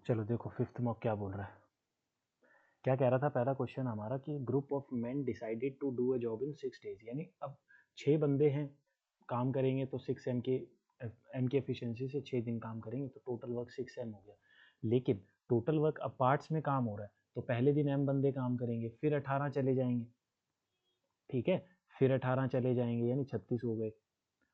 चलो देखो fifth mock क्या बोल रहा है। क्या कह रहा था पहला क्वेश्चन हमारा कि group of men decided to do a job in 6 days, यानी अब 6 बंदे हैं, काम करेंगे तो 6 m की एफिशिएंसी से 6 दिन काम करेंगे तो टोटल वर्क 6 m हो गया। लेकिन टोटल वर्क अब पार्ट्स में काम हो रहा है तो पहले दिन m बंदे काम करेंगे, फिर 18 चले जाएंगे, ठीक है, फिर 18 चले जाएंगे यानी 36 हो गए।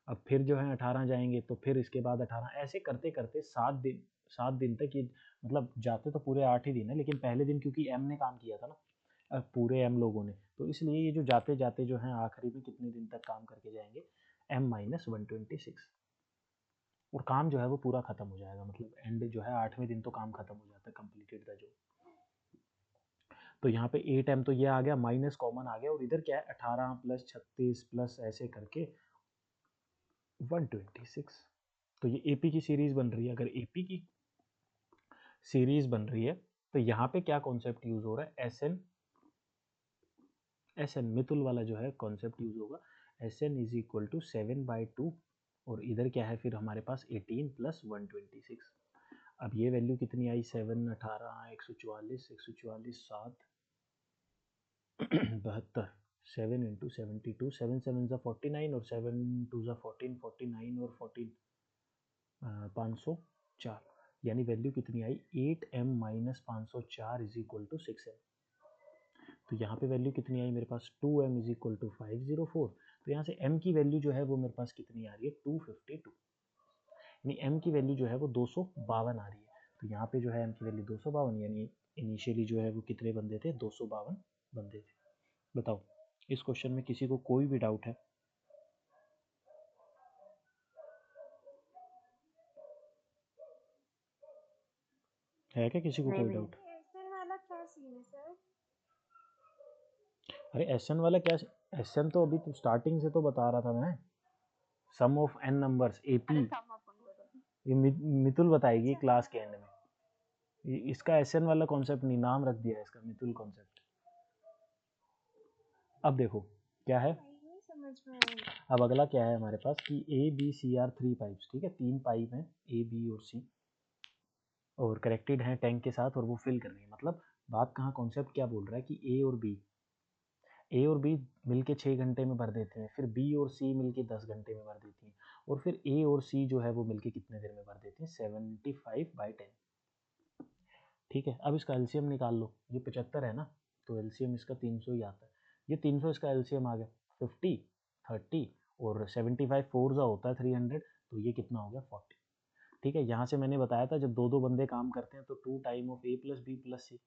अब फिर जो है 18 जाएंगे तो फिर इसके बाद 18, ऐसे करते करते 7 दिन, 7 दिन तक ये, मतलब जाते तो पूरे 8 ही दिन है लेकिन पहले दिन क्योंकि एम ने काम किया था ना, पूरे एम लोगों ने, तो इसलिए ये जो जाते जाते जो है आखिरी में कितने दिन तक काम करके जाएंगे, m-126, और काम जो है वो पूरा खत्म हो जाएगा, मतलब एंड जो है 8वें दिन तो काम खत्म हो जाता है, कंप्लीटेड द जॉब। तो यहाँ पे 8m तो ये आ गया, माइनस कॉमन आ गया, और इधर क्या है 18 प्लस 36 प्लस ऐसे करके 126। तो ये एपी की सीरीज बन रही है। अगर एपी की सीरीज बन रही है तो यहाँ पे क्या कॉन्सेप्ट यूज हो रहा है, एस एन मितुल वाला जो है कॉन्सेप्ट यूज होगा, S N is equal to 7/2, और इधर क्या है फिर हमारे पास 18 प्लस 126। अब ये वैल्यू कितनी आई, 7, 18, 144, 144, 7, 72, 7 इंटू 72, 7 7 ज़ा 49 और 7 2 ज़ा 14, 49 और 14, 504, यानी वैल्यू कितनी आई, 8m-504 is equal to 6m। तो यहाँ पे वैल्यू कितनी आई मेरे पास, 2m इज इक्वल टू 504। तो यहाँ से m की वैल्यू जो है वो मेरे पास कितनी आ रही है, 252, यानी m की वैल्यू जो है वो 252 आ रही है। तो यहाँ पे जो है m की वैल्यू 252, यानी इनिशियली जो है वो कितने बंदे थे, 252 बंदे थे। बताओ इस क्वेश्चन में किसी को कोई भी डाउट है क्या किसी को नहीं कोई नहीं। डाउट? एसएन वाला क्या सीन है सर? अरे एस एन वाला क्या, एस एन तो अभी तो स्टार्टिंग से तो बता रहा था मैं, सम ऑफ एन नंबर्स एपी, अरे सम अपन करो। ये मितुल बताएगी अच्छा क्लास के एंड में। इसका एस एन वाला कॉन्सेप्ट नहीं, नाम रख दिया है इसका मितुल कॉन्सेप्ट। अब देखो क्या है, नहीं नहीं समझ में आई। अब अगला क्या है हमारे पास कि A B C are 3 pipes, ठीक है, 3 पाइप हैं ए बी और सी, और करेक्टेड हैं टैंक के साथ और वो फिल कर रही है। मतलब बात कहाँ, कॉन्सेप्ट क्या बोल रहा है कि ए और बी मिलके 6 घंटे में भर देते हैं, फिर बी और सी मिलके 10 घंटे में भर देती हैं, और फिर ए और सी जो है वो मिलके कितने देर में भर देती हैं, 75/10, ठीक है। अब इसका एलसीएम निकाल लो, ये 75 है ना, तो एलसीएम इसका 300 ही आता है, ये 300 इसका एलसीएम आ गया, 50, 30 और 75 4 जा होता है 300, तो ये कितना हो गया 40, ठीक है। यहाँ से मैंने बताया था जब दो दो बंदे काम करते हैं तो 2 time of A plus B plus C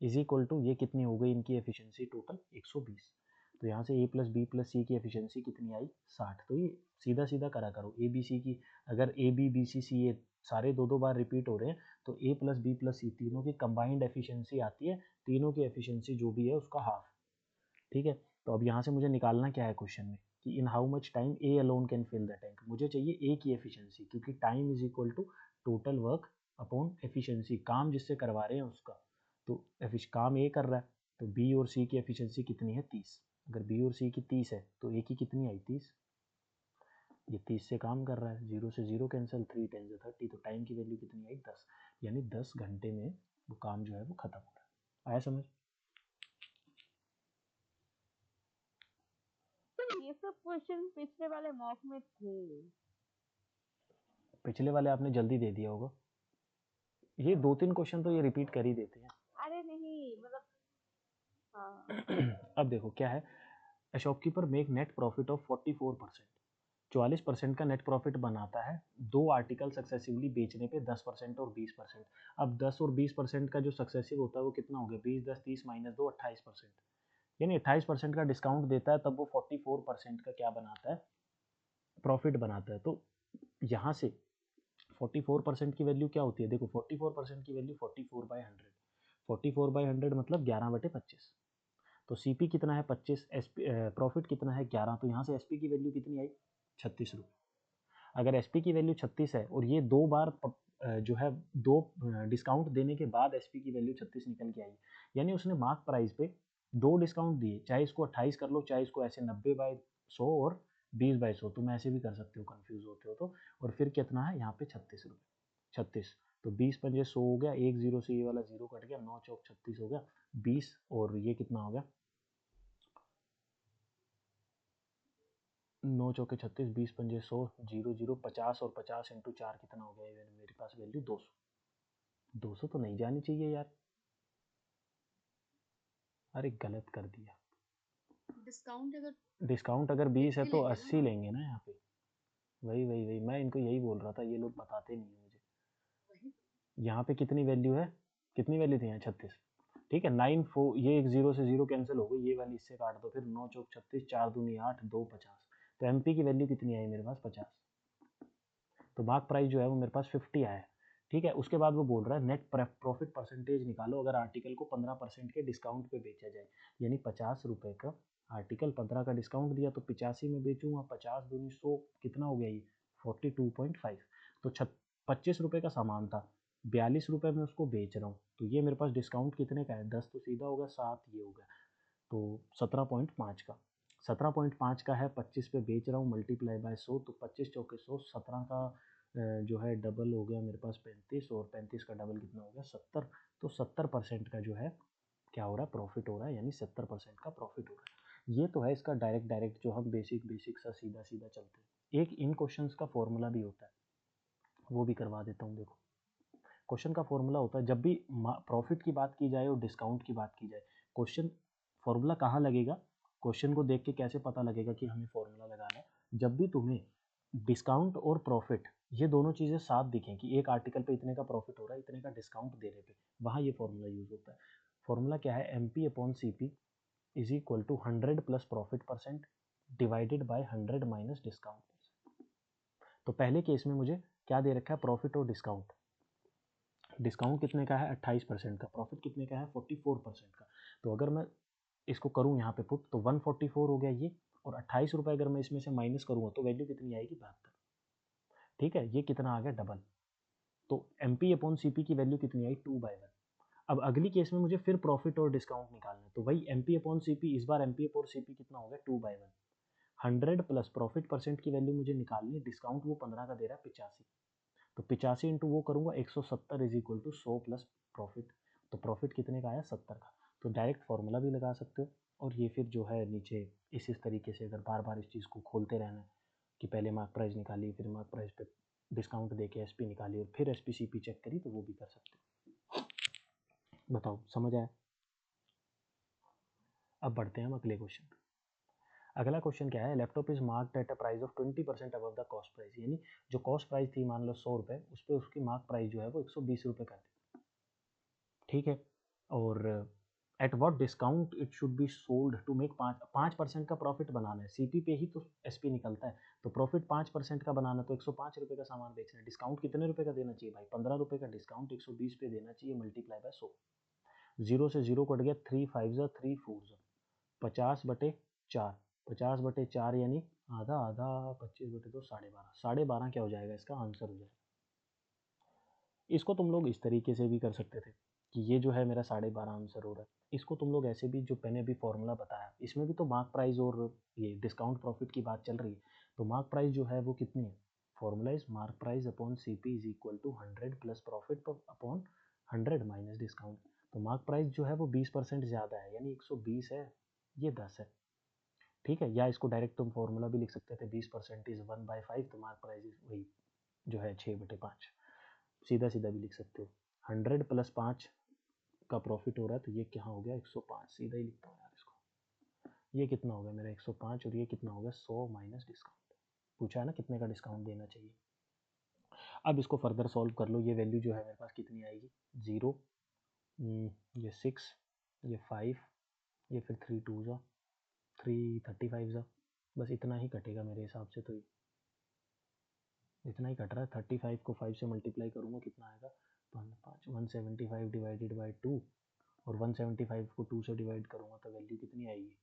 is equal to, ये कितनी हो गई इनकी एफिशिएंसी टोटल 120। तो यहाँ से ए प्लस बी प्लस सी की एफिशिएंसी कितनी आई 60। तो ये सीधा सीधा करा करो, ए बी सी की, अगर ए बी बी सी सी ए सारे दो दो बार रिपीट हो रहे हैं तो ए प्लस बी प्लस सी तीनों की कंबाइंड एफिशिएंसी आती है, तीनों की एफिशिएंसी जो भी है उसका हाफ, ठीक है। तो अब यहाँ से मुझे निकालना क्या है क्वेश्चन में कि in how much time A alone can fill the tank, मुझे चाहिए ए की एफिशिएंसी, क्योंकि time is equal to total work upon efficiency, काम जिससे करवा रहे हैं उसका, तो काम ए कर रहा है तो बी और सी की एफिशिएंसी कितनी है 30, अगर बी और सी की 30 है तो ए की कितनी आई 30, ये 30 से काम कर रहा है, 0 से 0 कैंसिल, 3 10 30, तो टाइम की वैल्यू कितनी आई 10, यानी 10 घंटे में वो काम जो है वो खत्म हो रहा है। आया समझ? तो ये सब क्वेश्चन पिछले वाले मॉक में थे। पिछले वाले आपने जल्दी दे दिया होगा, ये 2-3 क्वेश्चन तो ये रिपीट कर ही देते हैं। अरे नहीं मतलब हाँ। अब देखो क्या है, a shopkeeper make net profit of 44%, 44% का नेट प्रॉफिट बनाता है दो आर्टिकल सक्सेसिवली बेचने पे 10% और 20%। अब 10 और 20% का जो सक्सेसिव होता है वो कितना हो गया, 20 10 30 माइनस 2 28%, यानी 28% का डिस्काउंट देता है, तब वो 44% का क्या बनाता है, प्रॉफिट बनाता है। तो यहाँ से 44% की वैल्यू क्या होती है, देखो 44% की वैल्यू 44/100, 44/100 मतलब 11/25, तो सीपी कितना है 25, एसपी प्रॉफिट कितना है 11, तो यहाँ से एसपी की वैल्यू कितनी आई 36 रुपये। अगर एसपी की वैल्यू 36 है और ये दो बार जो है दो डिस्काउंट देने के बाद एसपी की वैल्यू 36 निकल के आई, यानी उसने मार्क प्राइस पे दो डिस्काउंट दिए, चाहे इसको 28 कर लो, चाहे इसको ऐसे 90/100 और 20/100, तुम ऐसे भी कर सकते हो कंफ्यूज होते हो तो, और फिर कितना है यहाँ पे 36 रुपये, 36, तो 20 पंजे 100 हो गया, 1 0 से ये वाला 0 कट गया, 9 चौक 36 हो गया 20, और ये कितना हो गया 9 चौके 36, 20 पंजे 100, 0 0 50, और 50 इंटू 4 कितना हो गया, मेरे पास वैल्यू 200। 200 तो नहीं जानी चाहिए यार, अरे गलत कर दिया। डिस्काउंट अगर 20 है तो 80 लेंगे ना यहाँ पे, वही मैं इनको यही बोल रहा था, ये लोग बताते नहीं है मुझे। यहाँ पे कितनी वैल्यू है, कितनी वैल्यू थी यहाँ 36, ठीक है 9 4, ये एक 0 से 0 कैंसिल हो गई, ये वाली इससे काट दो, फिर 9 चौक 36, 4 दूनी 8, 2 50, तो एमपी की वैल्यू कितनी आई मेरे पास 50, तो मार्क प्राइस जो है वो मेरे पास 50 आया है, ठीक है। उसके बाद वो बोल रहा है नेट प्रॉफिट परसेंटेज निकालो अगर आर्टिकल को 15% के डिस्काउंट पे बेचा जाए, यानी 50 रुपये का आर्टिकल 15 का डिस्काउंट दिया तो 85 में बेचूंगा, 50 दूनी 100, कितना हो गया ये 42.5, तो 25 रुपये का सामान था, 42 रुपये में उसको बेच रहा हूँ, तो ये मेरे पास डिस्काउंट कितने का है 10, तो सीधा होगा 7, ये हो गया तो 17.5 का, 17.5 का है, 25 पे बेच रहा हूँ, मल्टीप्लाई बाय 100, तो 25 चौके 100, 17 का जो है डबल हो गया मेरे पास 35, और 35 का डबल कितना हो गया 70, तो 70% का जो है क्या हो रहा है प्रॉफिट हो रहा है, यानी 70% का प्रॉफिट हो रहा है। ये तो है इसका डायरेक्ट जो हम बेसिक सा सीधा चलते हैं। एक इन क्वेश्चंस का फॉर्मूला भी होता है, वो भी करवा देता हूँ। देखो क्वेश्चन का फॉर्मूला होता है, जब भी प्रॉफिट की बात की जाए और डिस्काउंट की बात की जाए, क्वेश्चन फॉर्मूला कहाँ लगेगा, क्वेश्चन को देख के कैसे पता लगेगा कि हमें फॉर्मूला लगाना है, जब भी तुम्हें डिस्काउंट और प्रॉफिट ये दोनों चीज़ें साथ दिखें कि एक आर्टिकल पे इतने का प्रॉफिट हो रहा है, इतने का डिस्काउंट देने पे, वहाँ ये फॉर्मूला यूज होता है। फॉर्मूला क्या है, M P upon C P is equal to 100 plus profit percent divided by 100 minus discount. तो पहले केस में मुझे क्या दे रखा है, प्रॉफिट और डिस्काउंट, डिस्काउंट कितने का है 28% का, प्रॉफिट कितने का है 44% का, तो अगर मैं इसको करूँ यहाँ पे पुट तो 144 हो गया ये, और 28 रुपये अगर मैं इसमें से माइनस करूँगा तो वैल्यू कितनी आएगी 72, ठीक है। ये कितना आ गया डबल, तो M P upon C P की वैल्यू कितनी आई 2/1। अब अगली केस में मुझे फिर प्रॉफिट और डिस्काउंट निकालना है, तो वही M P upon C P, इस बार M P upon C P कितना हो गया 2/1, 100 प्लस प्रॉफिट परसेंट की वैल्यू मुझे निकालनी है, डिस्काउंट वो 15 का दे रहा है 85, तो 85 इंटू वो करूँगा 170 is equal to 100 plus profit, तो प्रॉफिट कितने का आया 70 का, तो डायरेक्ट फार्मूला भी लगा सकते हो, और ये फिर जो है नीचे इस तरीके से अगर बार बार इस चीज़ को खोलते रहना है कि पहले मार्क प्राइस निकाली, फिर मार्क प्राइस पे डिस्काउंट दे के एसपी निकाली, और फिर एसपी सीपी चेक करी, तो वो भी कर सकते हो। बताओ समझ आया। अब बढ़ते हैं हम अगले क्वेश्चन पे। अगला क्वेश्चन क्या है, laptop is marked at a price of 20% above the cost price, यानी जो कॉस्ट प्राइस थी मान लो 100 रुपये, उस पर उसकी मार्क प्राइस जो है वो 120 रुपये कर दी, ठीक है। और at what discount it should be sold to make 5% का प्रॉफिट बनाना है, सीपी पे ही तो एसपी निकलता है, तो प्रॉफिट 5% का बनाना, तो 105 रुपये का सामान बेचना है, डिस्काउंट कितने रुपये का देना चाहिए भाई 15 रुपये का डिस्काउंट 120 पे देना चाहिए, मल्टीप्लाई बाय 100, 0 से 0 कट गया, 3 5 3 4 50/4, 50/4 यानी आधा आधा, 25/2 12.5, 12.5 क्या हो जाएगा इसका आंसर हो जाएगा। इसको तुम लोग इस तरीके से भी कर सकते थे कि ये जो है मेरा 12.5 आंसर हो रहा है, इसको तुम लोग ऐसे भी, जो मैंने अभी फॉर्मूला बताया इसमें भी तो मार्क प्राइस और ये डिस्काउंट प्रॉफिट की बात चल रही है, तो मार्क प्राइस जो है वो कितनी है, formula is mark price upon C P is equal to 100 plus profit upon 100 minus discount, तो मार्क प्राइस जो है वो 20% ज़्यादा है, यानी 120 है, ये 10 है, ठीक है। या इसको डायरेक्ट तुम फॉर्मूला भी लिख सकते थे, 20% इज 1/5, तो मार्क प्राइस वही जो है 6/5, सीधा सीधा भी लिख सकते हो। 100 प्लस 5 का प्रॉफिट हो रहा है, तो ये क्या हो गया 105, सीधा ही लिखता हूँ यार इसको, ये कितना हो गया मेरा 105, और ये कितना हो गया 100 माइनस डिस्काउंट, पूछा है ना कितने का डिस्काउंट देना चाहिए। अब इसको फर्दर सॉल्व कर लो, ये वैल्यू जो है मेरे पास कितनी आएगी 0, ये 6, ये 5, ये फिर 3 2 ज़ा 3 35 ज़ा, बस इतना ही कटेगा मेरे हिसाब से, तो इतना ही कट रहा है। 35 को 5 से मल्टीप्लाई करूँगा कितना आएगा 5 175 डिवाइडेड बाई 2, और 175 को 2 से डिवाइड करूँगा तो वैल्यू कितनी आएगी,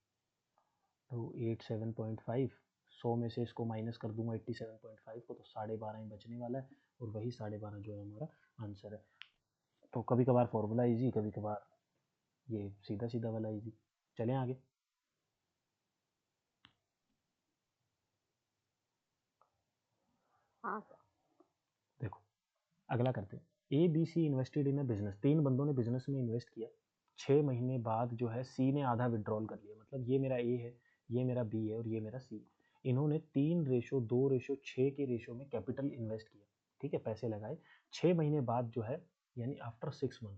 तो 87.5, 100 में से इसको माइनस कर दूंगा 87.5 को, तो 12.5 ही बचने वाला है, और वही 12.5 जो है हमारा आंसर है। तो कभी कभार फॉर्मूला इजी, कभी कभार ये सीधा सीधा वाला इजी। चलें आगे। हाँ सर। देखो अगला करते हैं, A B C invested in a business, 3 बंदों ने बिजनेस में इन्वेस्ट किया, 6 महीने बाद जो है सी ने आधा विड्रॉल कर लिया, मतलब ये मेरा ए है, ये मेरा बी है और ये मेरा सी। इन्होंने 3:2:6 के रेशो में कैपिटल इन्वेस्ट किया, ठीक है, पैसे लगाए। 6 महीने बाद जो है, यानी आफ्टर 6 मंथ,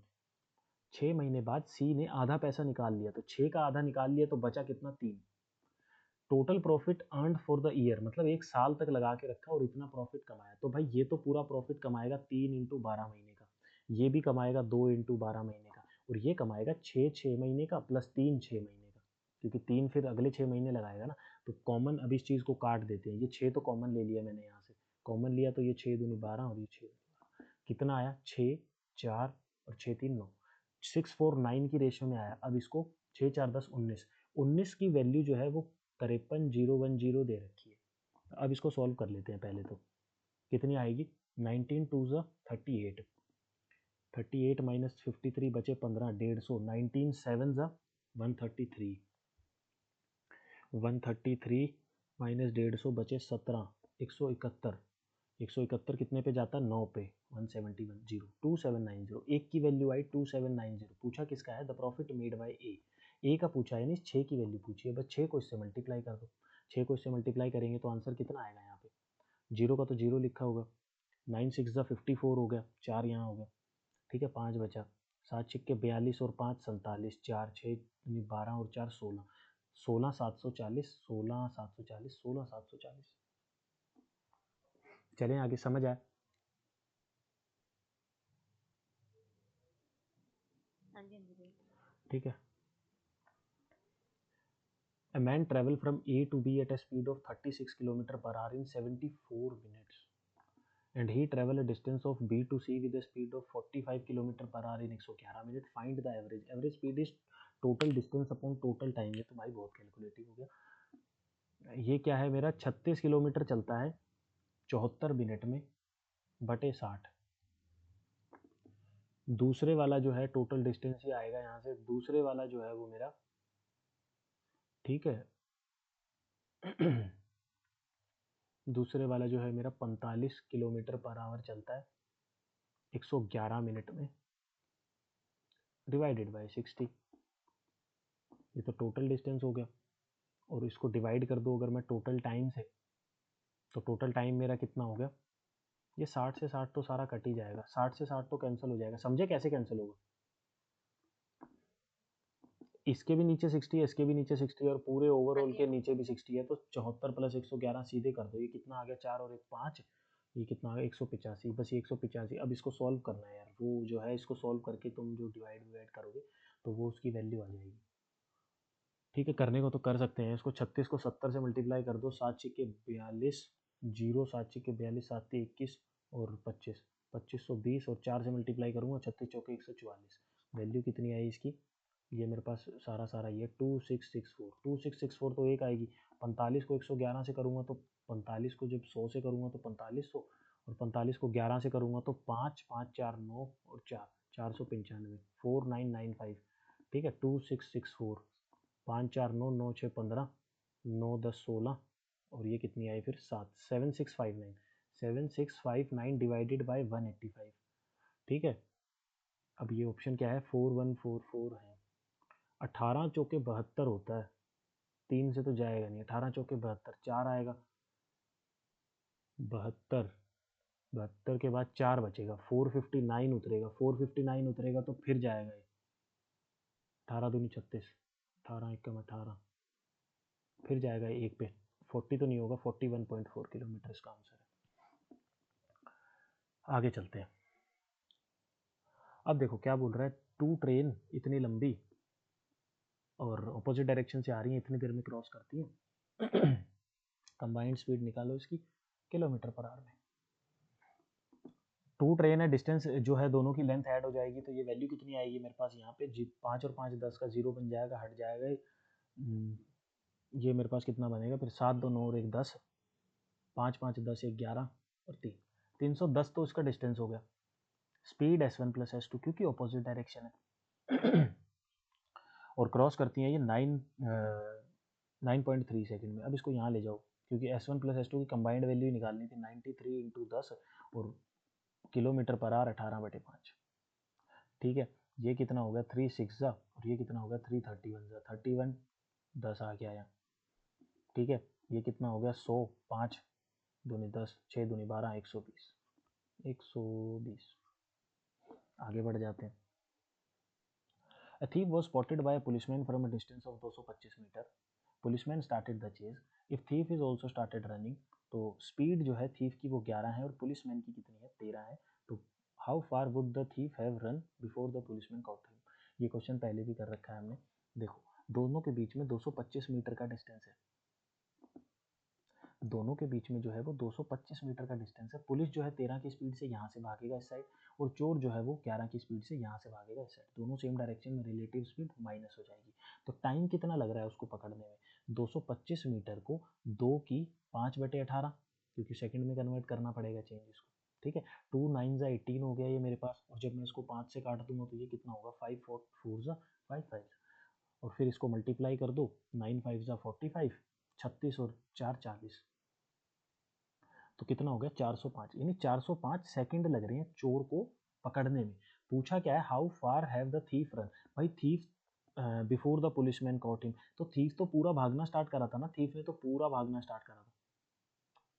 6 महीने बाद सी ने आधा पैसा निकाल लिया, तो 6 का आधा निकाल लिया तो बचा कितना, 3। Total profit earned for the year, मतलब एक साल तक लगा के रखा और इतना प्रॉफिट कमाया, तो भाई ये तो पूरा प्रॉफिट कमाएगा 3 इंटू 12 महीने का, ये भी कमाएगा 2 इंटू 12 महीने का, और ये कमाएगा 6 महीने का प्लस 3 6 महीने का, क्योंकि 3 फिर अगले 6 महीने लगाएगा ना। तो कॉमन अब इस चीज़ को काट देते हैं, ये 6 तो कॉमन ले लिया मैंने, यहाँ से कॉमन लिया तो ये 6 दूनी 12 और ये 6 कितना आया, 6 4 और 6 3 9, 6:4:9 की रेशियो में आया। अब इसको 6 4 10 19, 19 की वैल्यू जो है वो 53,010 दे रखी है। अब इसको सॉल्व कर लेते हैं पहले, तो कितनी आएगी, 19 38, 38 माइनस 53 बचे 15, 150, 19 7 133, 133 माइनस 150 बचे 17, 171, 171 कितने पे जाता है, 9 पे, 171 2790, एक की वैल्यू आई 2790। पूछा किसका है, द प्रॉफिट मेड बाय ए का पूछा है, यानी 6 की वैल्यू पूछी है, बस 6 को इससे मल्टीप्लाई कर दो, 6 को इससे मल्टीप्लाई करेंगे तो आंसर कितना आएगा, यहाँ पे जीरो का तो जीरो लिखा होगा, 9 6 54 हो गया, 4 यहाँ हो गया, ठीक है, 5 बचा, 7 छिक्के 42 और 5 47, 4 6 12 और 4 16, 16 740, 16 740, 16 740। चलें आगे, समझ आया। हाँ जी, हाँ जी। ठीक है, A man travel from A to B at a speed of 36 km per hour in 74 minutes, and he travel a distance of B to C with a speed of 45 km per hour in 111 minutes. Find the average. Average speed is total distance upon total time. ये तो भाई बहुत calculative हो गया। ये क्या है मेरा, 36 किलोमीटर चलता है 74 मिनट में बटे 60। दूसरे वाला जो है टोटल डिस्टेंस ही आएगा यहाँ से, दूसरे वाला जो है वो मेरा, ठीक है दूसरे वाला जो है मेरा 45 किलोमीटर पर आवर चलता है 111 मिनट में, डिवाइडेड बाय 60, ये तो टोटल डिस्टेंस हो गया, और इसको डिवाइड कर दो अगर मैं टोटल टाइम से, तो टोटल टाइम मेरा कितना हो गया, ये 60 से 60 तो सारा कट ही जाएगा, 60 से 60 तो कैंसिल हो जाएगा, समझे कैसे कैंसिल होगा, इसके भी नीचे 60 है, इसके भी नीचे 60 है, और पूरे ओवरऑल के नीचे भी 60 है, तो 74 प्लस 111 सीधे कर दो, ये कितना आ गया, 4 और 1 5, ये कितना आ गया 185, बस ये 185। अब इसको सॉल्व करना है यार, वो जो है इसको सॉल्व करके तुम जो डिवाइड करोगे तो वो उसकी वैल्यू आ जाएगी, ठीक है, करने को तो कर सकते हैं इसको, 36 को 70 से मल्टीप्लाई कर दो, 7 छिक्के 42, 0 7 छिक्के 42, 7 21 और 25, 2520, और 4 से मल्टीप्लाई करूँगा, 36 चौके 144, वैल्यू कितनी आई इसकी, ये मेरे पास सारा सारा ये 2664, 2664 तो एक आएगी, 45 को 111 से करूँगा तो 45 को जब 100 से करूँगा तो 4500, और 45 को 11 से करूँगा तो 5 5 4 9 और 4 495, 4995, ठीक है, 2664, 5 4 9 9 6 15, 9 10 16, और ये कितनी आई फिर 7, 7659, 7659 डिवाइडेड बाय 185, ठीक है। अब ये ऑप्शन क्या है, 4144 है, 18 चौके 72 होता है, 3 से तो जाएगा नहीं, 18 चौके 72, 4 आएगा 72, 72 के बाद 4 बचेगा, 459 उतरेगा, 459 उतरेगा तो फिर जाएगा ये, 18 दूनी 36, 18 एकम 18, फिर जाएगा एक पे, 40 तो नहीं होगा, 41.4 किलोमीटर इसका आंसर है। आगे चलते हैं, अब देखो क्या बोल रहा है, 2 ट्रेन इतनी लंबी और ऑपोजिट डायरेक्शन से आ रही है, इतनी देर में क्रॉस करती है, कंबाइंड स्पीड निकालो इसकी किलोमीटर पर आवर में। 2 ट्रेन है, डिस्टेंस जो है दोनों की लेंथ ऐड हो जाएगी, तो ये वैल्यू कितनी आएगी मेरे पास यहाँ पे, 5 और 5 10 का 0 बन जाएगा, हट जाएगा, ये मेरे पास कितना बनेगा फिर, 7 2 9 और 1 10, 5 5 10 1 11 और 3 310 तो इसका डिस्टेंस हो गया। स्पीड S1 प्लस S2 क्योंकि ऑपोजिट डायरेक्शन है और क्रॉस करती हैं ये 9.3 सेकंड में। अब इसको यहाँ ले जाओ क्योंकि S1 प्लस S2 की कंबाइंड वैल्यू निकालनी थी, 93 इंटू 10 और किलोमीटर पर आवर 18/5। ठीक है, ये कितना हो गया 3 6 जा, और ये कितना हो गया 3 31 जा, 31 10 आ गया यहाँ। ठीक है, ये कितना हो गया 100, 5 दूनी 10, 6 दूनी 12, 120, 120। आगे बढ़ जाते हैं। A thief was spotted by a policeman from a distance of 225 metre. Policeman started the chase. If thief is also started running, तो स्पीड जो है thief की वो 11 है और पुलिसमैन की कितनी है 13 है। तो how far would the thief have run before the policeman caught him? ये क्वेश्चन पहले भी कर रखा है हमने। देखो, दोनों के बीच में 225 मीटर का डिस्टेंस है, दोनों के बीच में जो है वो 225 मीटर का डिस्टेंस है। पुलिस जो है 13 की स्पीड से यहाँ से भागेगा इस साइड, और चोर जो है वो 11 की स्पीड से यहाँ से भागेगा इस साइड। दोनों सेम डायरेक्शन में, रिलेटिव स्पीड माइनस हो जाएगी। तो टाइम कितना लग रहा है उसको पकड़ने में? 225 मीटर को 2 की 5/18, क्योंकि सेकंड में कन्वर्ट करना पड़ेगा चेंज इसको। ठीक है, 2 9 जा 18 हो गया ये मेरे पास, और जब मैं इसको 5 से काट दूंगा तो ये कितना होगा 5 4 जा 5 5, और फिर इसको मल्टीप्लाई कर दो, 9 5 जा 45, 36 और 4 40, तो कितना हो गया 405। यानी 405 सेकंड लग रहे हैं चोर को पकड़ने में। पूछा क्या है, how far have the thief run. भाई thief before the policeman caught him, तो थीफ तो पूरा भागना स्टार्ट करा था ना, थीफ ने तो पूरा भागना स्टार्ट करा था।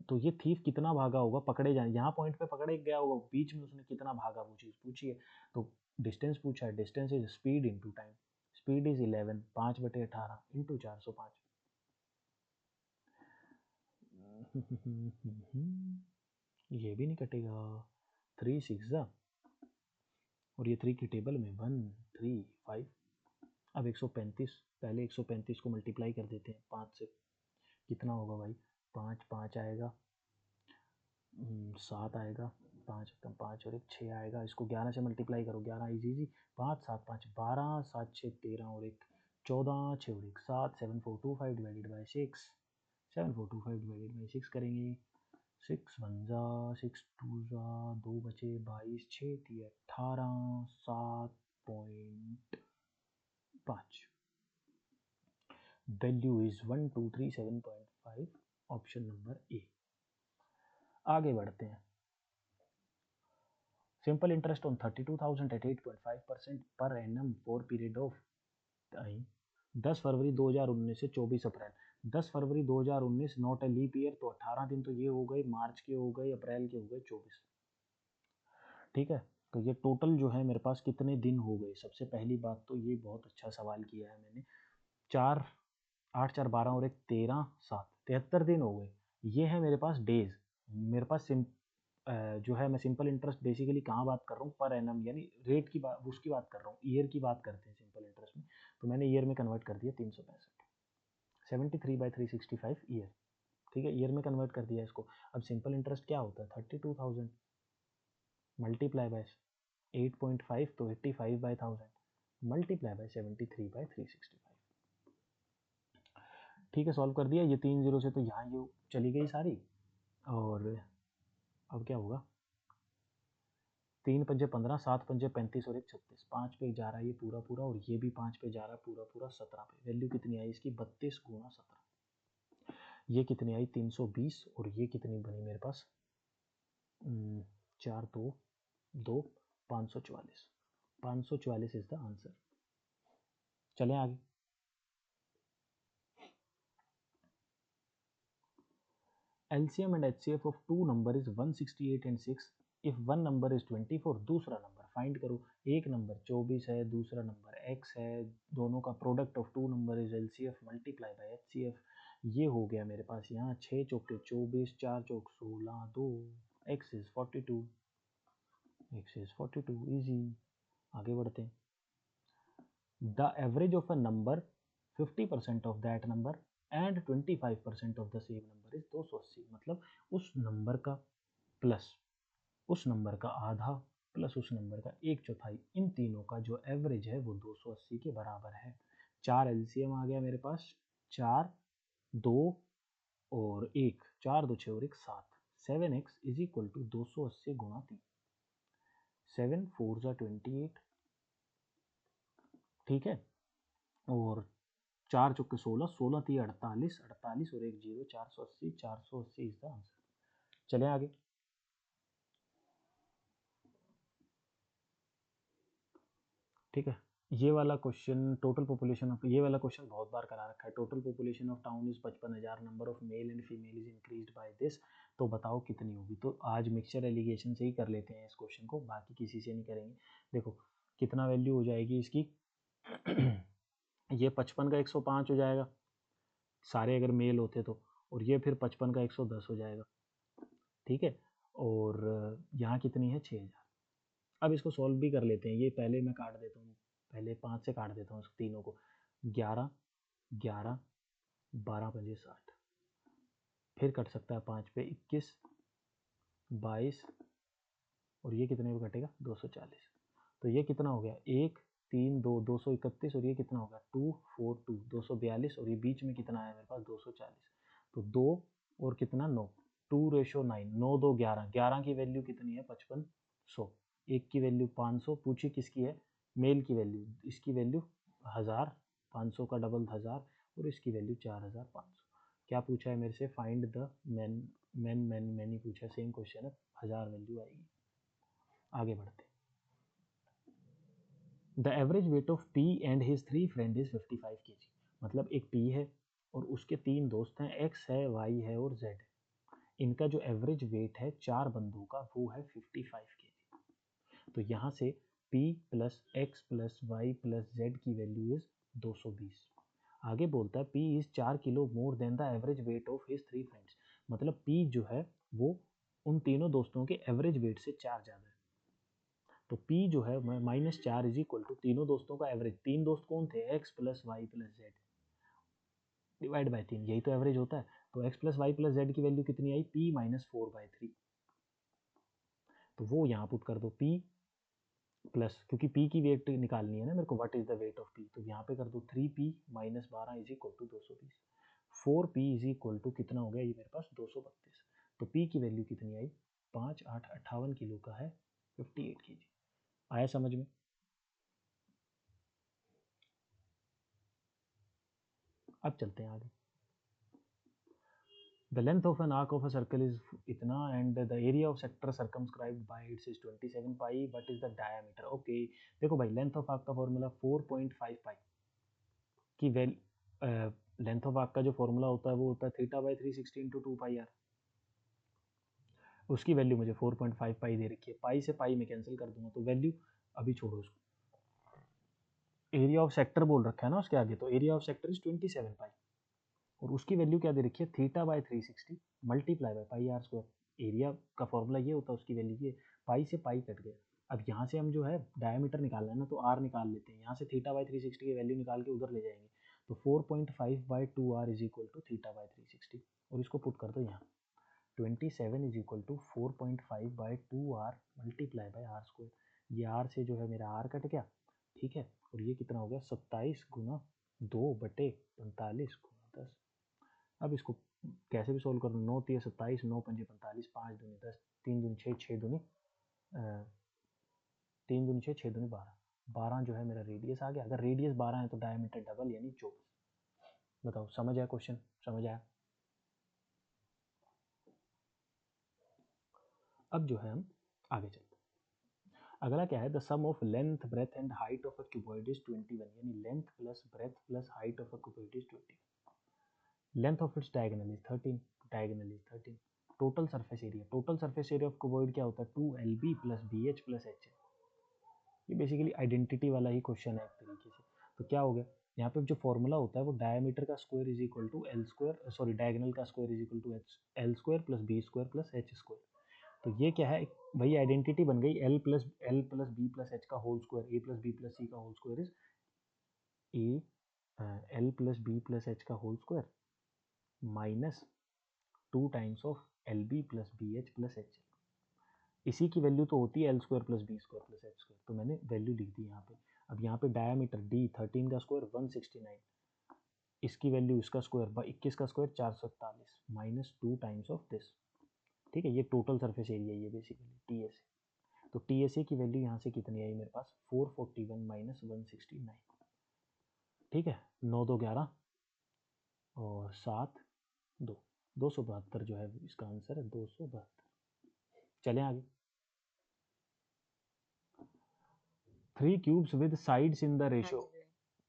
तो ये थीफ कितना भागा होगा पकड़े जाने, यहाँ पॉइंट पे पकड़े गया होगा, बीच में उसने कितना भागा वो चीज़ पूछी है। तो डिस्टेंस पूछा है, distance is speed into time. Speed is 11, 5/18 into 405। ये भी नहीं कटेगा, 3 6 जा, और ये 3 की टेबल में 1 3 5। अब 135, पहले 135 को मल्टीप्लाई कर देते हैं 5 से, कितना होगा भाई 5 5 आएगा, 7 आएगा, 5 कम 5 और 1 6 आएगा। इसको 11 से मल्टीप्लाई करो, 11 इजी 5 7 5 12, 7 6 13 और 1 14, 6 और 1 7, 7425 डिवाइडेड बाई 6, 7425 डिवाइडेड बाई 6 करेंगे, 6 1 जा 6 2 जा 2 बचे 22, 6 थी 18, 7.5। Value is 1237.5, option number A. आगे बढ़ते हैं। Simple interest on 32,000 at 8.5% per annum for period of time 10 फरवरी 2019 से 24 अप्रैल। 10 फरवरी 2019 नॉट ए लीप ईयर, तो 18 दिन तो ये हो गए, मार्च के हो गए, अप्रैल के हो गए 24। ठीक है, तो ये टोटल जो है मेरे पास कितने दिन हो गए। सबसे पहली बात तो ये बहुत अच्छा सवाल किया है मैंने, 4 8 4 12 और 1 13 7 73 दिन हो गए। ये है मेरे पास डेज। मेरे पास जो है मैं सिंपल इंटरेस्ट बेसिकली कहाँ बात कर रहा हूँ, पर एनम, यानी रेट की बात, उसकी बात कर रहा हूँ, ईयर की बात करते हैं सिंपल इंटरेस्ट में। तो मैंने ईयर में कन्वर्ट कर दिया 365, 73/365 ईयर। ठीक है, ईयर में कन्वर्ट कर दिया इसको। अब सिंपल इंटरेस्ट क्या होता है, 32,000 मल्टीप्लाई बाय 8.5, तो 85/1000 मल्टीप्लाई बाय 73/365। ठीक है, सॉल्व कर दिया। ये 3 जीरो से तो यहाँ ये चली गई सारी, और अब क्या होगा, 3 पंजे 15, 7 पंजे 35 और 1 36, 5 पे जा रहा है ये पूरा पूरा, और ये भी 5 पे जा रहा है पूरा पूरा, 17 पे। वैल्यू कितनी आई इसकी 32 गुणा 17। ये कितनी आई 320, और ये कितनी बनी मेरे पास 4 2 2 544। 544 इज द आंसर। चलें आगे। LCM and HCF of two number is 168 and 6. If one number is 24, दूसरा नंबर फाइंड करो। एक नंबर 24 है, दूसरा नंबर x है, दोनों का product of two number is LCF multiply by HCF। ये हो गया मेरे पास यहाँ 6 चौके 24, 4 चौक 16, 2 x is 42, x is 42 easy. आगे बढ़ते हैं। The average of a number 50% of that number and 25% of the same number is 280। मतलब उस नंबर का प्लस उस नंबर का आधा प्लस उस नंबर का 1/4, इन तीनों का जो एवरेज है वो 280 के बराबर है। 4 LCM आ गया मेरे पास, 4 2 और 1, 4 2 6 और 1 7, 7x इज इक्वल टू 280 गुणा 3, 7 4 जा 28। ठीक है, और 4 चौके 16, 16 थी 48, 48 और 1 0, 480, 480 इज द आंसर। चलें आगे। ठीक है। ये वाला क्वेश्चन टोटल पॉपुलेशन ऑफ, ये वाला क्वेश्चन बहुत बार करा रखा है। Total population of town is 55,000, number of male and female is increased by this, तो बताओ कितनी होगी। तो आज मिक्सचर एलिगेशन से ही कर लेते हैं इस क्वेश्चन को, बाकी किसी से नहीं करेंगे। देखो कितना वैल्यू हो जाएगी इसकी ये 55 का 105 हो जाएगा सारे अगर मेल होते तो, और ये फिर 55 का 110 हो जाएगा, ठीक है। और यहाँ कितनी है 6,000। अब इसको सॉल्व भी कर लेते हैं, ये पहले मैं काट देता हूँ, पहले 5 से काट देता हूँ इस तीनों को। 11 11 12 5 60, फिर कट सकता है 5 पे 21 22, और ये कितने पे कटेगा 240। तो ये कितना हो गया 1 3 2 231, और ये कितना होगा 2 4 2 242, और ये बीच में कितना है मेरे पास 240। तो 2 और कितना 9, 2:9, 9 2 11, 11 की वैल्यू कितनी है 5500, एक की वैल्यू 500, पूछी किसकी है मेल की वैल्यू, इसकी वैल्यू 1000, 500 का डबल 1000, और इसकी वैल्यू 4500। क्या पूछा है मेरे से, फाइंड द मैन ही पूछा है, सेम क्वेश्चन है, 1000 वैल्यू आएगी। आगे बढ़ते, the average weight of P and his 3 friend is 55 kg। मतलब एक पी है और उसके 3 दोस्त हैं, एक्स है वाई है और जेड है। इनका जो एवरेज वेट है 4 बंदों का वो है 55 kg। तो यहाँ से P plus x plus y plus z की वैल्यू इज 220। आगे बोलता है P इज 4 kilo more than the average weight of his 3 friends. मतलब P जो है वो उन तीनों दोस्तों के एवरेज वेट से 4 ज़्यादा है। तो P जो है -4 इज इक्वल टू तीनों दोस्तों का एवरेज, तीन दोस्त कौन थे x plus y plus z divide by 3, यही तो एवरेज होता है। तो x plus y plus z की वैल्यू कितनी आई P -4/3। तो वो यहाँ पुट कर दो P प्लस, क्योंकि P की वेट निकालनी है ना मेरे को, what is the weight of P, तो यहाँ पे कर दो 3P - 12 is equal to 220। 4P is equal to कितना हो गया ये मेरे पास 232। तो P की वैल्यू कितनी आई 5 8 58 किलो का है 58 kg। आया समझ में। अब चलते हैं आगे। The length of an arc of a circle is इतना and the area of sector circumscribed by its is 27 pi, what is the diameter. Okay देखो भाई, लेंथ ऑफ आर्क का फॉर्मूला 4.5 पाई की लेंथ ऑफ आर्क का जो formula होता है वो होता है θ/360 × 2 पाई आर। उसकी वैल्यू मुझे 4.5 पाई दे रखी है, पाई से पाई में कैंसिल कर दूंगा तो वैल्यू अभी छोड़ो उसको। एरिया ऑफ सेक्टर बोल रखा है ना उसके आगे, तो area of sector is 27 pi, और उसकी वैल्यू क्या दे रखी है θ/360 multiply by pi R square. Area का फॉर्मूला ये होता है, उसकी वैल्यू ये, पाई से पाई कट गया। अब यहाँ से हम जो है डायमीटर निकालना है ना, तो आर निकाल लेते हैं, यहाँ से θ/360 की वैल्यू निकाल के उधर ले जाएंगे। तो 4.5/2r इज इक्वल टू θ/360, और इसको पुट कर दो यहाँ 27 is equal to 4.5/2r multiply by r square. ये आर से जो है मेरा आर कट गया, ठीक है, और ये कितना हो गया 27 गुना 2/45 गुना 10। अब इसको कैसे भी सोल्व कर लो, 9 3 27, 9 5 45, 5 दूनी 10, 3 दूनी 6, 6 दूनी 3 दूनी 6, 6 दूनी 12, 12 जो है मेरा रेडियस आ गया। अगर रेडियस 12 है तो डायमीटर डबल यानी 24। बताओ समझ आया क्वेश्चन, समझ आया। अब जो है हम आगे चलते हैं। अगला क्या है, the sum of length breadth and height of a cuboid is 21, यानी length plus breadth plus height of a cuboid is 21। Length of its diagonal is 13, diagonal is 13। Total surface area, total surface area of cuboid क्या होता है 2LB plus BH plus HH। ये basically identity वाला ही question है एक तरीके से। तो क्या हो गया यहाँ पे जो फॉर्मूला होता है वो डायमीटर का square is equal to L square, sorry diagonal का square is equal to L square plus B square plus H square. तो ये क्या है, वही आइडेंटिटी बन गई, L plus B plus H का whole square, A plus B plus C का whole square is L plus B plus H का whole square minus 2 times of L B plus B H plus H. इसी की value तो होती है l square plus B square plus H square, तो मैंने value लिख दी यहाँ पे। अब यहाँ पे डायमीटर डी 13 का स्क्वायर 169, इसकी वैल्यू इसका स्क्वायर 21 का square 441 minus 2 times of this. ठीक है, ये टोटल सरफेस एरिया ये बेसिकली TSA। तो TSA की वैल्यू यहाँ से कितनी आई मेरे पास 441 माइनस 169। ठीक है, 9 2 11 और 7 2, 272 जो है इसका आंसर है 272। चलें आगे। 3 cubes with sides in the हाँ रेशियो। जी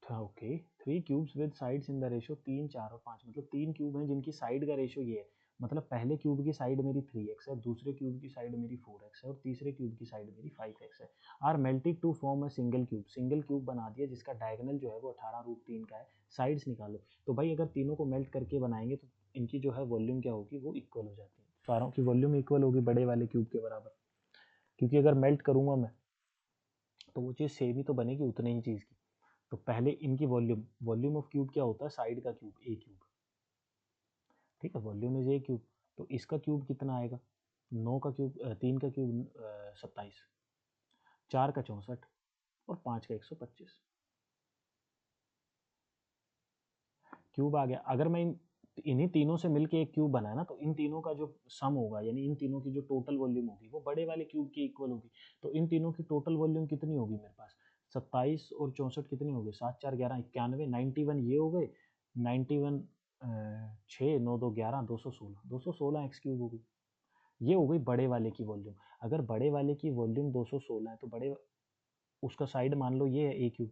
भैया। Okay, 3 cubes with sides in the ratio 3, 4 और 5, मतलब 3 क्यूब हैं जिनकी साइड का रेशियो ये है। मतलब पहले क्यूब की साइड मेरी 3x है, दूसरे क्यूब की साइड मेरी 4x है और तीसरे क्यूब की साइड मेरी 5x है। Are melted to form a single cube. Single cube बना दिया जिसका डायगोनल जो है वो 18√3 का है। साइड्स निकालो। तो भाई अगर तीनों को मेल्ट करके बनाएंगे तो इनकी जो है वॉल्यूम क्या होगी, वो इक्वल हो जाती है। सारों की वॉल्यूम इक्वल होगी बड़े वाले क्यूब के बराबर, क्योंकि अगर मेल्ट करूंगा मैं तो वो चीज़ सेम ही तो बनेगी उतने ही चीज़ की। तो पहले इनकी वॉल्यूम, वॉल्यूम ऑफ क्यूब क्या होता है, साइड का क्यूब, ए क्यूब। ठीक है, वॉल्यूम इज ए क्यूब। तो इसका क्यूब कितना आएगा, 9 का क्यूब, 3 का क्यूब 27, 4 का 64 और 5 का 125 क्यूब आ गया। अगर मैं इन्हीं तीनों से मिलके एक क्यूब बनाया ना, तो इन तीनों का जो सम होगा, यानी इन तीनों की जो टोटल वॉल्यूम होगी वो बड़े वाले क्यूब के इक्वल होगी। तो इन तीनों की टोटल वॉल्यूम कितनी होगी मेरे पास, 27 और 64 कितनी होगी, 7 4 11 91, 91 ये हो गए, 91 6 9 2 11, 216, 216 एक्स क्यूब होगी। ये हो गई बड़े वाले की वॉल्यूम। अगर बड़े वाले की वॉल्यूम 216 है तो बड़े उसका साइड मान लो ये है ए क्यूब।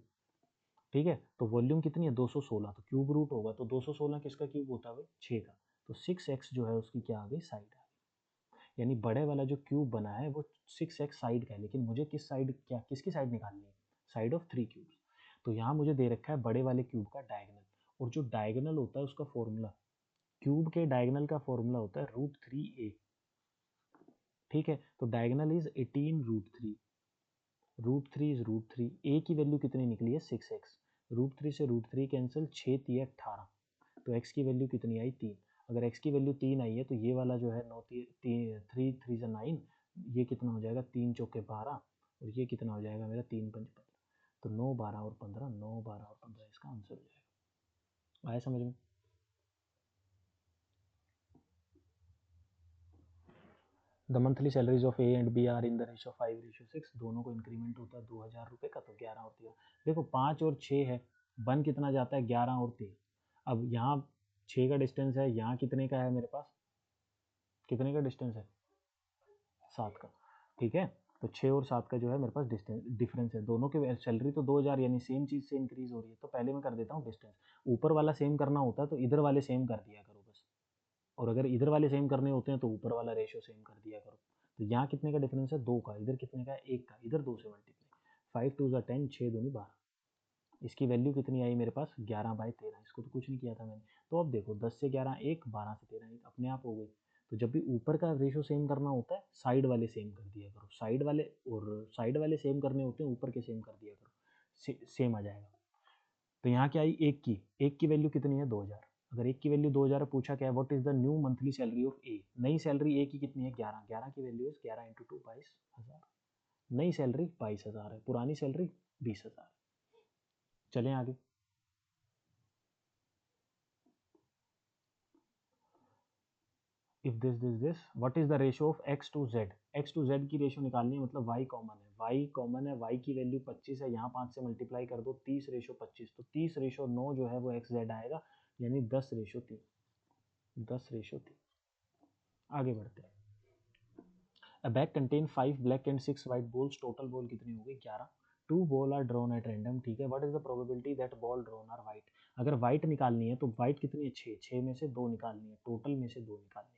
ठीक है, तो वॉल्यूम कितनी है 216, तो क्यूब रूट होगा, तो 216 किसका क्यूब होता है, 6 का। तो 6x जो है उसकी क्या आ गई, साइड आ गई। यानी बड़े वाला जो क्यूब बना है वो 6x साइड का है, लेकिन मुझे किस साइड, क्या किसकी साइड निकालनी है, साइड ऑफ 3 क्यूब्स। तो यहाँ मुझे दे रखा है बड़े वाले क्यूब का डायगोनल, और जो डायगोनल होता है उसका फॉर्मूला, क्यूब के डायगोनल का फॉर्मूला होता है √3a। ठीक है, तो डायगोनल इज 18√3, √3 इज √3, ए की वैल्यू कितनी निकली है 6x, √3 से √3 कैंसिल, 6 3 18, तो x की वैल्यू कितनी आई 3। अगर x की वैल्यू 3 आई है तो ये वाला जो है 9 3 3 से 9, ये कितना हो जाएगा 3 चौके 12, और ये कितना हो जाएगा मेरा 3 5 15, तो 9 12 और 15, 9 12 और 15 इसका आंसर हो जाएगा। आया समझ में। The monthly salaries of A and B are in the ratio 5:6, दोनों को इंक्रीमेंट होता है 2000 रुपये का, तो 11 और 13, देखो 5 और 6 है, बन कितना जाता है 11 और 13। अब यहाँ 6 का डिस्टेंस है, यहाँ कितने का है मेरे पास, कितने का डिस्टेंस है 7 का। ठीक है, तो 6 और 7 का जो है मेरे पास डिस्टेंस डिफरेंस है, दोनों की सैलरी तो 2000 यानी सेम चीज़ से इंक्रीज हो रही है। तो पहले मैं कर देता हूँ डिस्टेंस, ऊपर वाला सेम करना होता है तो इधर वाले सेम कर दिया करो बस, और अगर इधर वाले सेम करने होते हैं तो ऊपर वाला रेशियो सेम कर दिया करो। तो यहाँ कितने का डिफरेंस है 2 का, इधर कितने का है 1 का, इधर 2 से मल्टीप्लाई, 5 2 ज़ा 10, 6 दूनी 12, इसकी वैल्यू कितनी आई मेरे पास 11/13, इसको तो कुछ नहीं किया था मैंने। तो अब देखो 10 से 11 1, 12 से 13 1, अपने आप हो गई। तो जब भी ऊपर का रेशियो सेम करना होता है साइड वाले सेम कर दिया करो, साइड वाले, और साइड वाले सेम करने होते हैं ऊपर के सेम कर दिया करो, सेम आ जाएगा। तो यहाँ क्या आई, एक की वैल्यू कितनी है 2000। अगर एक की वैल्यू 2000 पूछा क्या है, what is the new monthly salary of A, नई सैलरी ए की कितनी है 11, 11 की वैल्यू है 11 × 2 22,000, नई सैलरी 22,000 है, पुरानी सैलरी 20,000। चलें आगे। If this what is the ratio of x to z, x to z की रेशियो निकालनी है, मतलब y कॉमन है, y कॉमन है, y की वैल्यू 25 है, यहाँ 5 से मल्टीप्लाई कर दो, 30:25, तो 30:9 जो है वो xz आएगा, यानी 10:3, 10:3। आगे बढ़ते हैं। A bag contain 5 black and 6 white balls, total ball कितनी हो गई 11, 2 ball are drawn at random. ठीक है, what is the probability that ball drawn are white, अगर वाइट निकालनी है तो वाइट कितनी है 6, 6 में से 2 निकालनी है, टोटल में से 2 निकालनी है।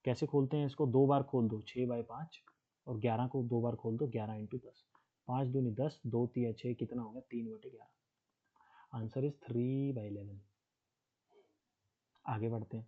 कैसे खोलते हैं इसको, 2 बार खोल दो 6/5, और 11 को 2 बार खोल दो 11 × 10, 5 दूनी 10, 2 3 6, कितना हो गया 3/11, आंसर इज 3/11। आगे बढ़ते हैं।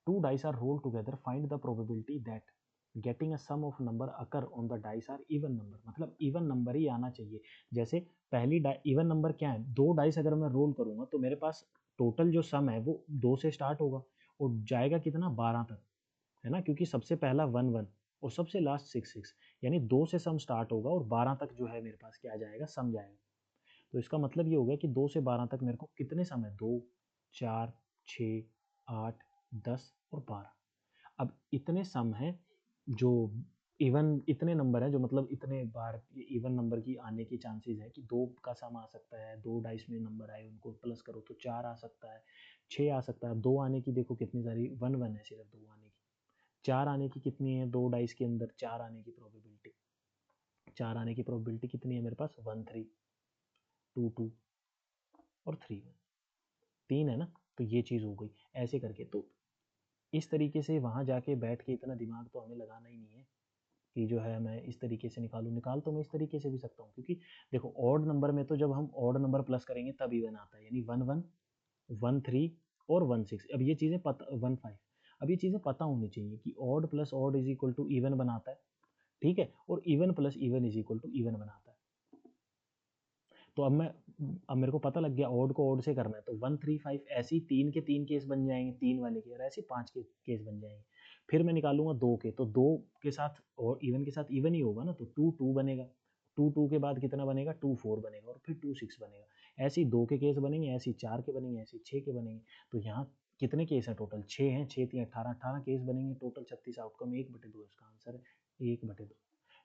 2 dice are rolled together, find the probability that getting a sum of number occur on the dice are even number, मतलब इवन नंबर ही आना चाहिए। जैसे पहली इवन नंबर क्या है, 2 डाइस अगर मैं रोल करूंगा तो मेरे पास टोटल जो सम है वो 2 से स्टार्ट होगा और जाएगा कितना 12 तक, है ना, क्योंकि सबसे पहला 1 1 और सबसे लास्ट 6 6, यानी 2 से सम स्टार्ट होगा और 12 तक जो है मेरे पास क्या जाएगा, सम जाएगा। तो इसका मतलब ये हो गया कि 2 से 12 तक मेरे को कितने सम है, 2 4 6 8 10 और 12। अब इतने सम हैं जो इवन, इतने नंबर हैं जो मतलब इतने बार इवन नंबर की आने की चांसेस है कि 2 का सम आ सकता है, 2 डाइस में नंबर आए उनको प्लस करो तो 4 आ सकता है, 6 आ सकता है, 2 आने की देखो कितनी सारी, 1 1 है सिर्फ 2 आने की, 4 आने की कितनी है, 2 डाइस के अंदर 4 आने की प्रोबेबिलिटी, 4 आने की प्रोबेबिलिटी कितनी है मेरे पास, 1 3 2 2 और 3 1, 3 है ना, तो ये चीज़ हो गई ऐसे करके। तो इस तरीके से वहाँ जाके बैठ के इतना दिमाग तो हमें लगाना ही नहीं है कि जो है मैं इस तरीके से निकाल तो मैं इस तरीके से भी सकता हूँ, क्योंकि देखो ऑड नंबर में तो जब हम ऑड नंबर प्लस करेंगे तब इवन आता है, यानी 1 1 1 3 और 1 6। अब ये चीज़ें पता 1 5, अब ये चीज़ें पता होनी चाहिए कि odd plus odd is equal to even बनाता है, ठीक है, और even plus even is equal to even बनाता है। तो अब मेरे को पता लग गया ऑड को ऑड से करना है, तो 1 3 5 ऐसे ही 3 के 3 केस बन जाएंगे, 3 वाले के, और ऐसे 5 के केस बन जाएंगे। फिर मैं निकालूंगा 2 के, तो 2 के साथ और इवन के साथ इवन ही होगा ना, तो 2 2 बनेगा, 2 2 के बाद कितना बनेगा, 2 4 बनेगा, और फिर 2 6 बनेगा। ऐसे ही 2 के केस बनेंगे, ऐसे ही 4 के बनेंगे, ऐसे ही 6 के बनेंगे। तो यहाँ कितने केस हैं टोटल, 6 हैं, 6 3 18, 18 केस बनेंगे टोटल, 36 आउटकम 1/2 इसका आंसर है 1/2।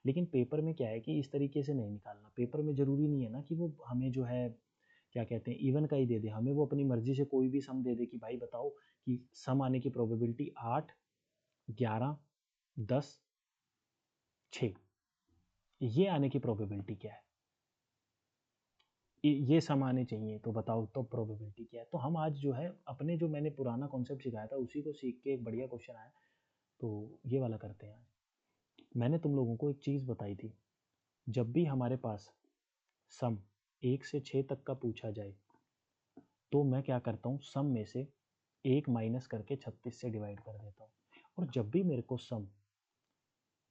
लेकिन पेपर में क्या है कि इस तरीके से नहीं निकालना, पेपर में ज़रूरी नहीं है ना कि वो हमें जो है क्या कहते हैं इवन का ही दे दे, हमें वो अपनी मर्जी से कोई भी सम दे दे कि भाई बताओ कि सम आने की प्रोबेबिलिटी 8 11 10 6, ये आने की प्रोबेबिलिटी क्या है, ये सम आने चाहिए, तो बताओ तो प्रोबेबिलिटी क्या है। तो हम आज जो है अपने जो मैंने पुराना कॉन्सेप्ट सिखाया था उसी को सीख के एक बढ़िया क्वेश्चन आया, तो ये वाला करते हैं आज। मैंने तुम लोगों को एक चीज़ बताई थी, जब भी हमारे पास सम 1 से 6 तक का पूछा जाए तो मैं क्या करता हूँ, सम में से 1 माइनस करके 36 से डिवाइड कर देता हूँ। और जब भी मेरे को सम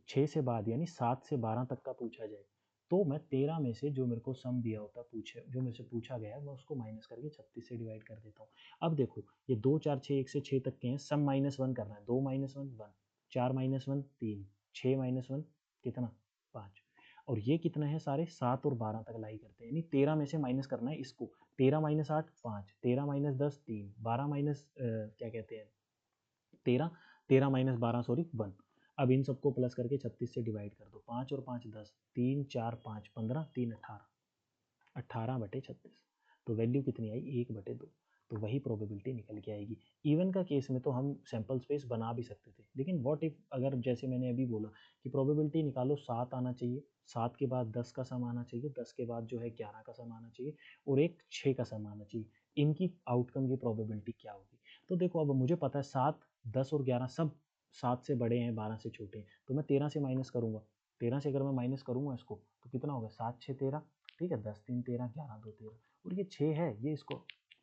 6 से बाद यानी 7 से 12 तक का पूछा जाए तो मैं 13 में से जो मेरे को सम दिया होता पूछे जो मेरे से पूछा गया है मैं उसको माइनस करके 36 से डिवाइड कर देता हूँ। अब देखो ये 2 4 6 1 से 6 तक के हैं, सम -1 करना है, 2 - 1 1, 4 - 1 3, 6 - 1 कितना 5, और ये कितना है सारे 7 और 12 तक लाई करते हैं, यानी 13 में से माइनस करना है इसको, 13 - 8 5, 13 - 10 3, 12 माइनस क्या कहते हैं 13, 13 - 12 सॉरी 1। अब इन सबको प्लस करके 36 से डिवाइड कर दो, 5 और 5 10, 3 4 5 15, 3 18, 18/36। तो वैल्यू कितनी आई 1/2, तो वही प्रोबेबिलिटी निकल के आएगी। इवन का केस में तो हम सैंपल स्पेस बना भी सकते थे, लेकिन व्हाट इफ अगर जैसे मैंने अभी बोला कि प्रोबेबिलिटी निकालो 7 आना चाहिए, 7 के बाद 10 का सम आना चाहिए, 10 के बाद जो है 11 का सम आना चाहिए, और एक 6 का सम आना चाहिए, इनकी आउटकम की प्रोबेबिलिटी क्या होगी। तो देखो अब मुझे पता है 7 10 और 11 सब 7 से बड़े हैं 12 से छोटे हैं, तो मैं 13 से माइनस करूँगा, 13 से अगर मैं माइनस करूँगा इसको तो कितना होगा 7 6 13, ठीक है, 10 3 13, 11 2 13, और ये 6 है, ये इसको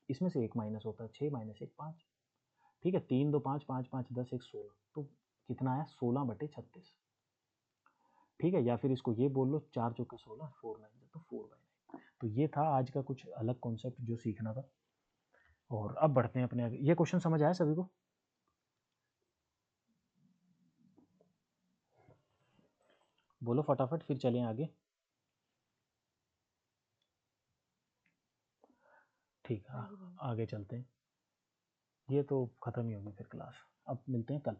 इसमें से एक माइनस होता है, 6 - 1 5, ठीक है, 3 2 5 5 5 10 1 16, तो कितना आया 16/36, ठीक है, या फिर इसको ये बोल लो 4 चौके 16, 4 9 तो 4/9। तो ये था आज का कुछ अलग कॉन्सेप्ट जो सीखना था, और अब बढ़ते हैं अपने आगे। ये क्वेश्चन समझ आया सभी को, बोलो फटाफट फिर चलें आगे। ठीक है, हाँ जी भैया। आगे चलते हैं, ये तो ख़त्म ही होगी फिर क्लास, अब मिलते हैं कल।